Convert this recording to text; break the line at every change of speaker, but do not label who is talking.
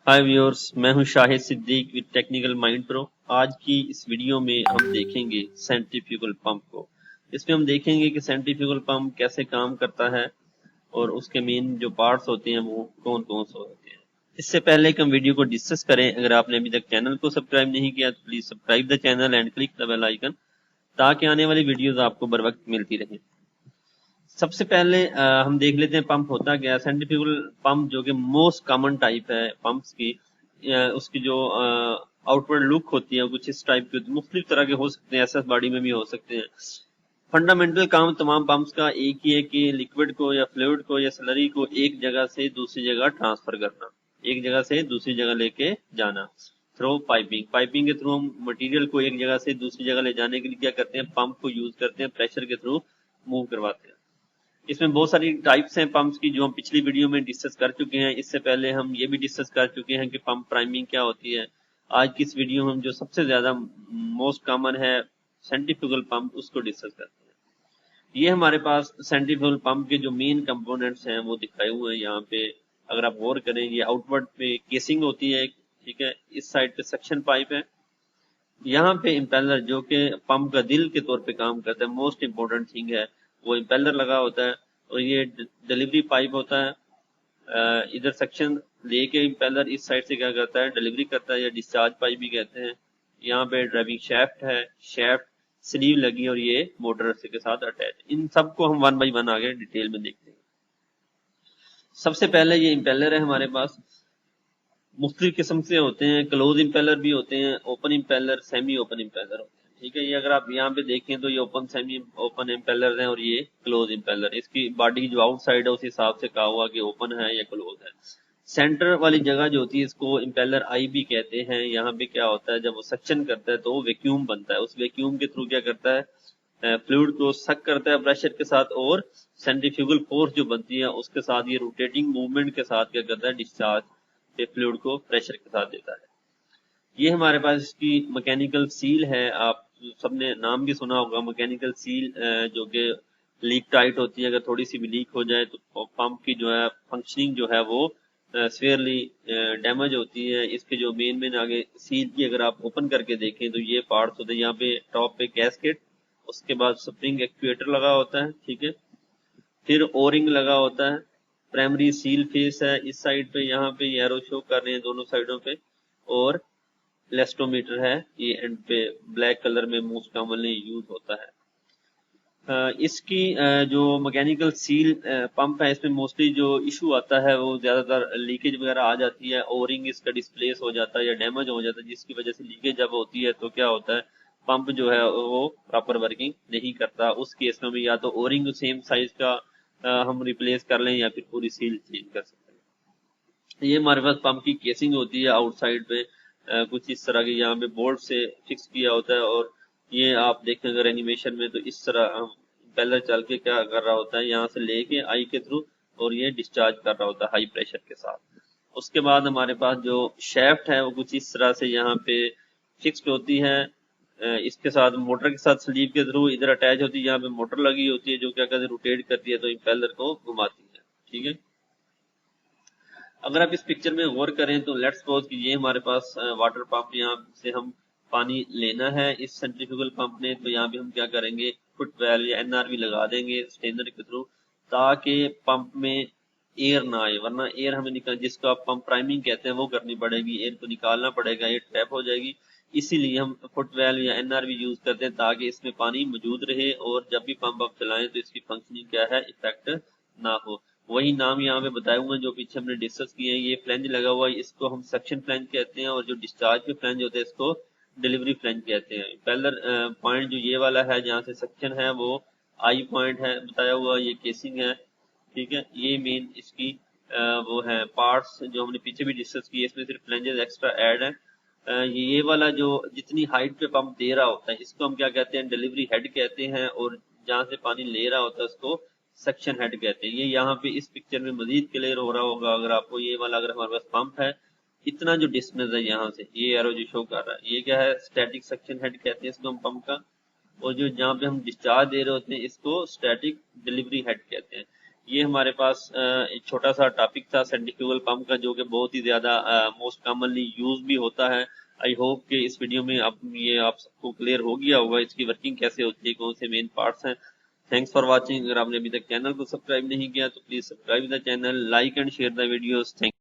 हाय viewers, मैं हूं Shahid Siddique with Technical Mind Pro. आज की इस वीडियो में हम देखेंगे सेंट्रीफ्यूगल पंप को। इसमें हम देखेंगे कि सेंट्रीफ्यूगल पंप कैसे काम करता है और उसके मेन जो पार्ट्स होते हैं वो कौन कौन से होते हैं। इससे पहले कि हम वीडियो को डिस्कस करें, अगर आपने अभी तक चैनल को सब्सक्राइब नहीं किया तो please subscribe the channel and click the bell icon, ताकि आने वाली वीडियोस आपको बर वक्त मिलती रहे। सबसे पहले हम देख लेते हैं पंप होता क्या है। सेंट्रीफ्यूगल पंप जो कि मोस्ट कॉमन टाइप है पंप्स की, उसकी जो आउटवर्ड लुक होती है कुछ इस टाइप की होती है। मुख्तलिफ तरह के हो सकते हैं, एसएस बॉडी में भी हो सकते हैं। फंडामेंटल काम तमाम पंप्स का एक ही है कि लिक्विड को या फ्लूइड को या स्लरी को एक जगह से दूसरी जगह ट्रांसफर करना, एक जगह से दूसरी जगह लेके जाना थ्रू पाइपिंग। पाइपिंग के थ्रू हम मटेरियल को एक जगह से दूसरी जगह ले जाने के लिए क्या करते हैं, पंप को यूज करते हैं, प्रेशर के थ्रू मूव करवाते हैं। इसमें बहुत सारी टाइप्स हैं पंप्स की जो हम पिछली वीडियो में डिस्कस कर चुके हैं। इससे पहले हम ये भी डिस्कस कर चुके हैं कि पंप प्राइमिंग क्या होती है। आज की इस वीडियो में हम जो सबसे ज्यादा मोस्ट कॉमन है सेंट्रीफ्यूगल पंप, उसको डिस्कस करते हैं। ये हमारे पास सेंट्रीफ्यूगल पंप के जो मेन कंपोनेंट्स हैं वो दिखाए हुए हैं यहाँ पे। अगर आप गौर करें, ये आउटवर्ड पे केसिंग होती है, ठीक है। इस साइड पे सक्शन पाइप है, यहाँ पे इम्पेलर जो कि पंप का दिल के तौर पे काम करता है, मोस्ट इम्पोर्टेंट थिंग है, वो इम्पेलर लगा होता है। और ये डिलीवरी पाइप होता है। इधर सेक्शन लेके इम्पेलर इस साइड से क्या करता है, डिलीवरी करता है, या डिस्चार्ज पाइप भी कहते हैं। यहाँ पे ड्राइविंग शैफ्ट है, शैफ्ट स्लीव लगी और ये मोटर के साथ अटैच। इन सबको हम वन बाई वन आगे डिटेल में देखते हैं। सबसे पहले ये इम्पेलर है हमारे पास, मुख्तलिफ किस्म से होते हैं। क्लोज इम्पेलर भी होते हैं, open impeller, semi open impeller होते हैं, ठीक है। ये अगर आप यहाँ पे देखें तो ये ओपन सेमी ओपन इम्पेलर हैं और ये क्लोज इम्पेलर। इसकी बॉडी जो आउटसाइड है उस हिसाब से कहा हुआ कि ओपन है या क्लोज है। सेंटर वाली जगह जो होती है इसको इम्पेलर आई भी कहते हैं। यहाँ पे क्या होता है, जब वो सक्शन करता है तो वो वैक्यूम बनता है। उस वैक्यूम के थ्रू क्या करता है, फ्लूइड को सक करता है प्रेशर के साथ, और सेंट्रीफ्यूगल फोर्स जो बनती है उसके साथ ये रोटेटिंग मूवमेंट के साथ क्या करता है, डिस्चार्ज के फ्लूइड को प्रेशर के साथ देता है। ये हमारे पास इसकी मैकेनिकल सील है। आप सबने नाम भी सुना होगा मैकेनिकल सील, जो कि लीक टाइट होती है। अगर थोड़ी सी भी लीक हो जाए तो पंप की जो है फंक्शनिंग जो है वो सेवरली डैमेज होती है। इसके जो मेन आगे सील की अगर आप ओपन करके देखें तो ये पार्ट्स होते हैं। यहाँ पे टॉप पे कैस्केट, उसके बाद स्प्रिंग एक्चुएटर लगा होता है, ठीक है। फिर ओरिंग लगा होता है, प्राइमरी सील फेस है इस साइड पे, यहाँ पे एरो शो कर रहे हैं दोनों साइडों पे, और इलेस्टोमीटर है ये एंड पे ब्लैक कलर में मोस्ट कॉमनली यूज होता है। इसकी जो मैकेनिकल सील पंप है, इसमें मोस्टली जो इशू आता है वो ज्यादातर लीकेज वगैरह आ जाती है, ओरिंग इसका डिस्प्लेस हो जाता है या डैमेज हो जाता है, जिसकी वजह से लीकेज जब होती है तो क्या होता है, पंप जो है वो प्रॉपर वर्किंग नहीं करता। उस केस में भी या तो ओरिंग सेम साइज का हम रिप्लेस कर लें या फिर पूरी सील चेंज कर सकते हैं। ये हमारे पास पंप की केसिंग होती है आउटसाइड पे, कुछ इस तरह की यहाँ पे बोल्ट से फिक्स किया होता है। और ये आप देखें अगर एनिमेशन में तो इस तरह हम इम्पेलर चल के क्या कर रहा होता है, यहाँ से लेके आई के थ्रू, और ये डिस्चार्ज कर रहा होता है हाई प्रेशर के साथ। उसके बाद हमारे पास जो शेफ्ट है वो कुछ इस तरह से यहाँ पे फिक्स्ड होती है, इसके साथ मोटर के साथ स्लीव के थ्रू इधर अटैच होती है। यहाँ पे मोटर लगी होती है जो क्या कहते हैं रोटेट करती है तो इम्पेलर को घुमाती है, ठीक है। अगर आप इस पिक्चर में गौर करें तो लेट्स सपोज कि ये हमारे पास वाटर पंप, यहाँ से हम पानी लेना है इस सेंट्रीफ्यूगल पंप ने, तो यहाँ पे हम क्या करेंगे, फुट वेल्व या एनआरवी लगा देंगे स्टेनर के थ्रू, ताकि पंप में एयर ना आए। वरना एयर हमें निकाल, जिसको आप पंप प्राइमिंग कहते हैं, वो करनी पड़ेगी, एयर को निकालना पड़ेगा, एयर ट्रैप हो जाएगी। इसीलिए हम फुट वेल्व या एनआरवी यूज करते हैं ताकि इसमें पानी मौजूद रहे और जब भी पंप आप चलाएं तो इसकी फंक्शनिंग क्या है, इफेक्ट ना हो। वही नाम यहाँ पे बताए हुए हैं जो पीछे हमने डिस्कस किए हैं। ये फ्लैंज लगा हुआ है, इसको हम सक्शन फ्लैंज कहते हैं, और जो डिस्चार्ज के फ्लैंज होते हैं इसको डिलीवरी फ्लैंज कहते हैं। इम्पेलर पॉइंट जो ये वाला है जहाँ से सक्शन है वो आई पॉइंट है बताया हुआ, ये केसिंग है, ठीक है। ये मेन इसकी वो है पार्ट्स जो हमने पीछे भी डिस्कस किए, इसमें सिर्फ फ्लैंजेस एक्स्ट्रा ऐड है। ये वाला जो जितनी हाइट पे पंप दे रहा होता है इसको हम क्या कहते हैं, डिलीवरी हेड कहते हैं, और जहाँ से पानी ले रहा होता है उसको सक्शन हेड कहते हैं। ये यहाँ पे इस पिक्चर में मजीद क्लियर हो रहा होगा अगर आपको। ये वाला अगर हमारे पास पंप है, इतना जो डिस्टेंस है यहाँ से, ये एरो जो शो कर रहा है, ये क्या है, स्टैटिक सक्शन हेड कहते हैं इसको हम पंप का। और जो जहाँ पे हम डिस्चार्ज दे रहे होते हैं इसको स्टैटिक डिलीवरी हेड कहते हैं। ये हमारे पास एक छोटा सा टॉपिक था सेंट्रीफ्यूगल पंप का, जो कि बहुत ही ज्यादा मोस्ट कॉमनली यूज भी होता है। आई होप कि इस वीडियो में अब ये आप सबको क्लियर हो गया होगा इसकी वर्किंग कैसे होती है, कौन से मेन पार्ट्स हैं। Thanks for watching. अगर आपने अभी तक चैनल को सब्सक्राइब नहीं किया तो please subscribe the channel, like and share the videos. Thank